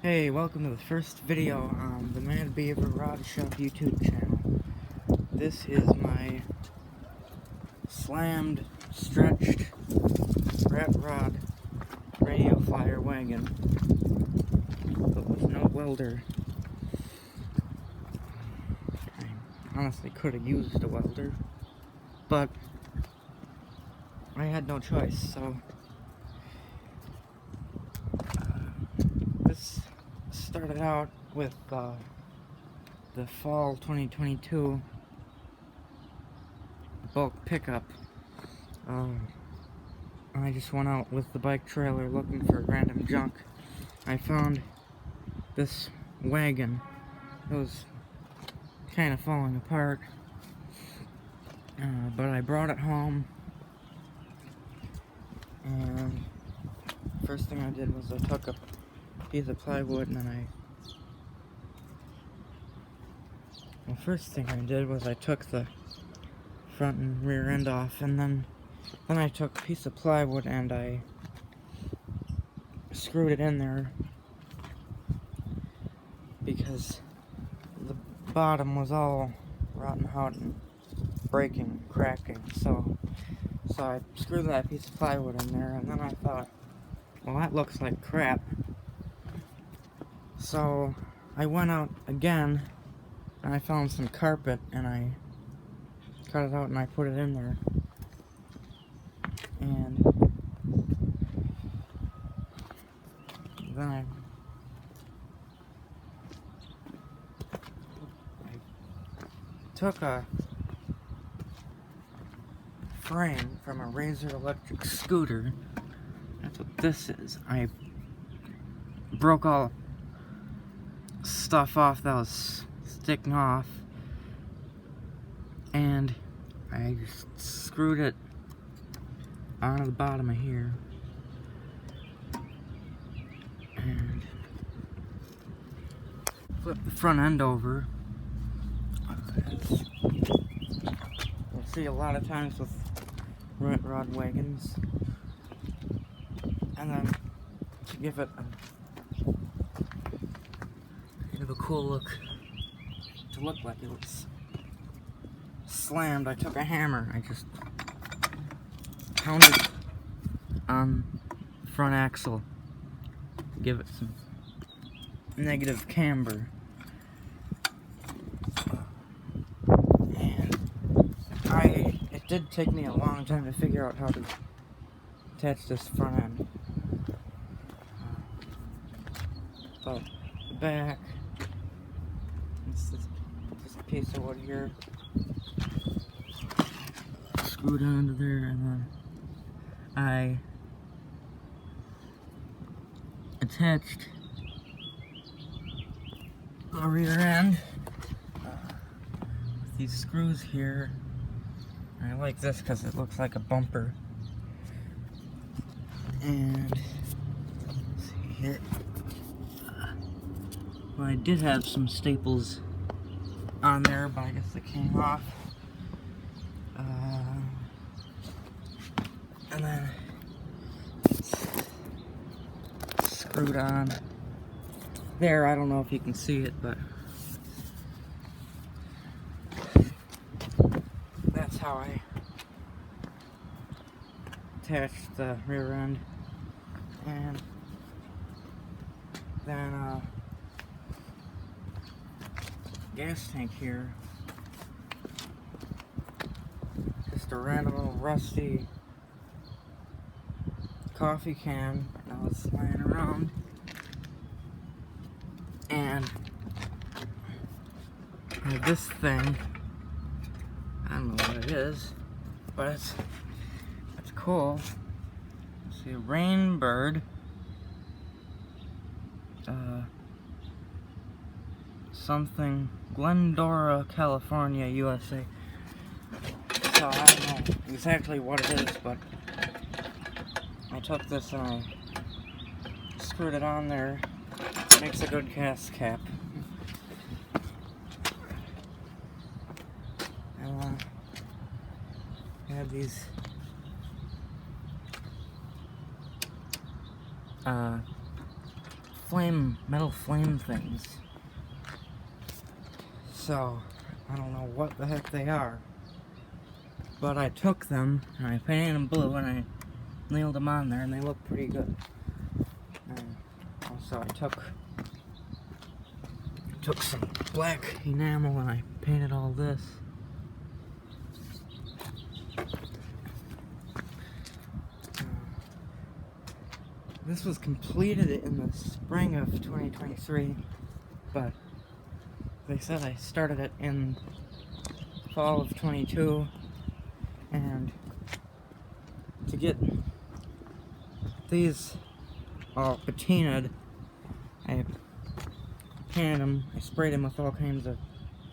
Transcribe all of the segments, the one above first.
Hey, welcome to the first video on the Mad Beaver Rod Shop YouTube channel. This is my slammed, stretched, rat rod radio flyer wagon, but with no welder. I honestly could have used a welder, but I had no choice, so this started out with the fall 2022 bulk pickup. I just went out with the bike trailer looking for random junk. I found this wagon. It was kind of falling apart, but I brought it home, and first thing I did was I took a piece of plywood and then first thing I did was I took the front and rear end off, and then I took a piece of plywood and I screwed it in there because the bottom was all rotten out and breaking, cracking. So I screwed that piece of plywood in there, and then I thought, well, that looks like crap. So I went out again and I found some carpet and I cut it out and I put it in there. And then I took a frame from a Razor electric scooter. That's what this is. I broke all stuff off that was sticking off, and I just screwed it onto the bottom of here, and flip the front end over. You'll see a lot of times with rat rod wagons, and then to give it a cool look, to look like it was slammed, I took a hammer. I just pounded on the front axle to give it some negative camber. And it did take me a long time to figure out how to attach this front end. But the back, it's this piece of wood here, screwed onto there, and then I attached the rear end with these screws here. I like this because it looks like a bumper. And let's see here. Well, I did have some staples on there, but I guess they came off. And then it's screwed on there. I don't know if you can see it, but that's how I attached the rear end. And then gas tank here, just a random little rusty coffee can that was lying around, and I have this thing. I don't know what it is, but it's cool. See, a Rainbird, something, Glendora, California, USA. So I don't know exactly what it is, but I took this and I screwed it on there. Makes a good gas cap. And I have these metal flame things. So, I don't know what the heck they are. But I took them, and I painted them blue, and I nailed them on there, and they look pretty good. And also, I took some black enamel, and I painted all this. This was completed in the spring of 2023, but they said I started it in fall of 22, and to get these all patinaed, I painted them, I sprayed them with all kinds of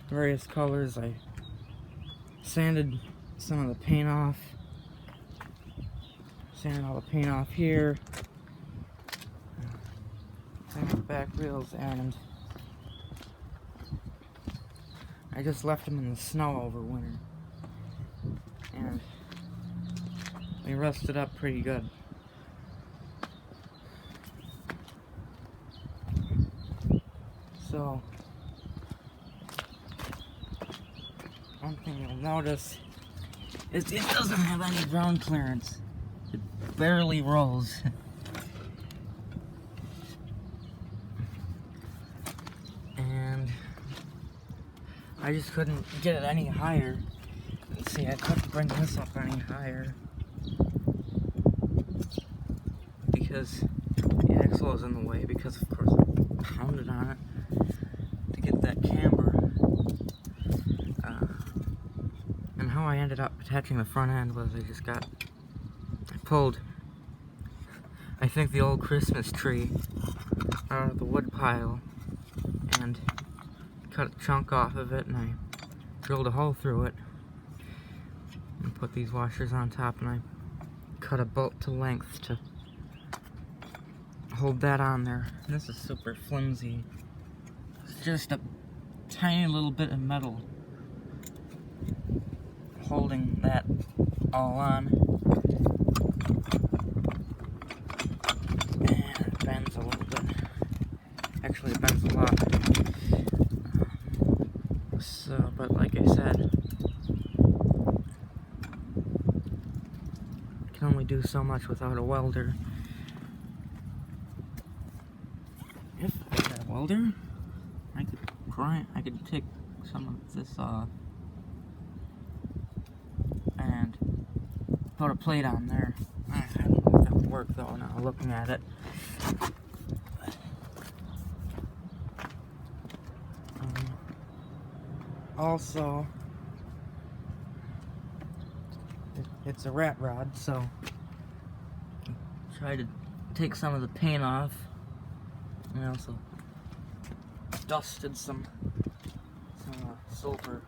various colors. I sanded some of the paint off, sanded all the paint off here, sanded the back wheels, and I just left them in the snow over winter, and they rusted up pretty good. So, one thing you'll notice is it doesn't have any ground clearance. It barely rolls. And I just couldn't get it any higher. Let's see, I couldn't bring this up any higher because the axle was in the way, because of course I pounded on it to get that camber. And how I ended up attaching the front end was I pulled, I think, the old Christmas tree out of the wood pile and cut a chunk off of it, and I drilled a hole through it and put these washers on top, and I cut a bolt to length to hold that on there. And this is super flimsy. It's just a tiny little bit of metal holding that all on. And it bends a little bit. Actually, it bends a lot. So, but like I said, I can only do so much without a welder. If I had a welder, I could take some of this off and put a plate on there. I don't know if that would work though, now looking at it. Also, it's a rat rod, so try to take some of the paint off. And I also dusted some silver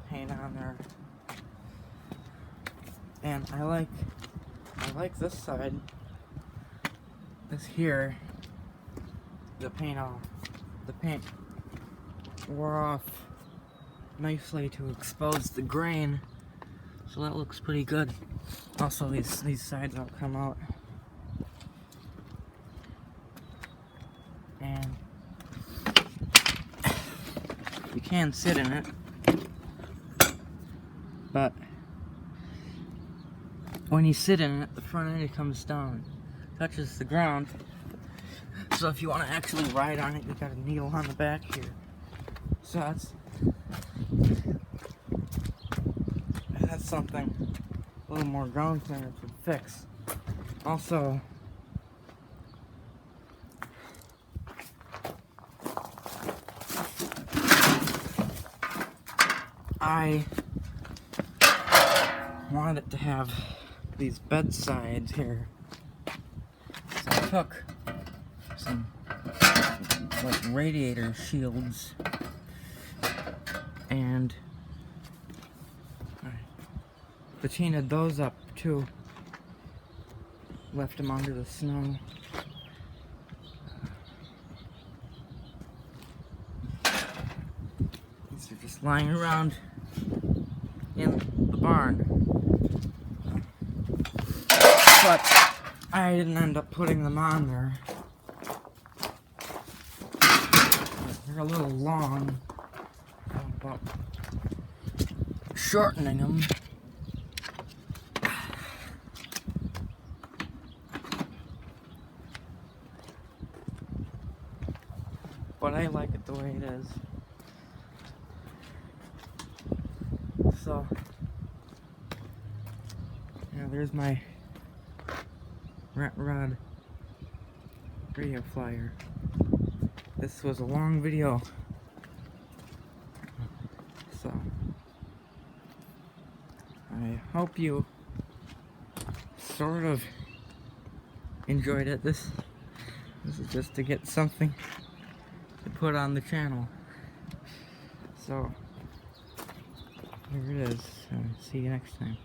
paint on there. And I like this side. This here, the paint wore off nicely to expose the grain, so that looks pretty good. Also, these sides all come out, and you can sit in it, but when you sit in it, the front end comes down, touches the ground. So if you want to actually ride on it, you got a needle on the back here. So that's something a little more ground clearance would fix. Also, I wanted it to have these bed sides here. So I took some like radiator shields and I patinaed those up too. Left them under the snow. These are just lying around in the barn. But I didn't end up putting them on there They're a little long. But shortening them. But I like it the way it is. So, yeah, there's my rat rod radio flyer. This was a long video. So, I hope you sort of enjoyed it. This is just to get something to put on the channel. So, here it is. See you next time.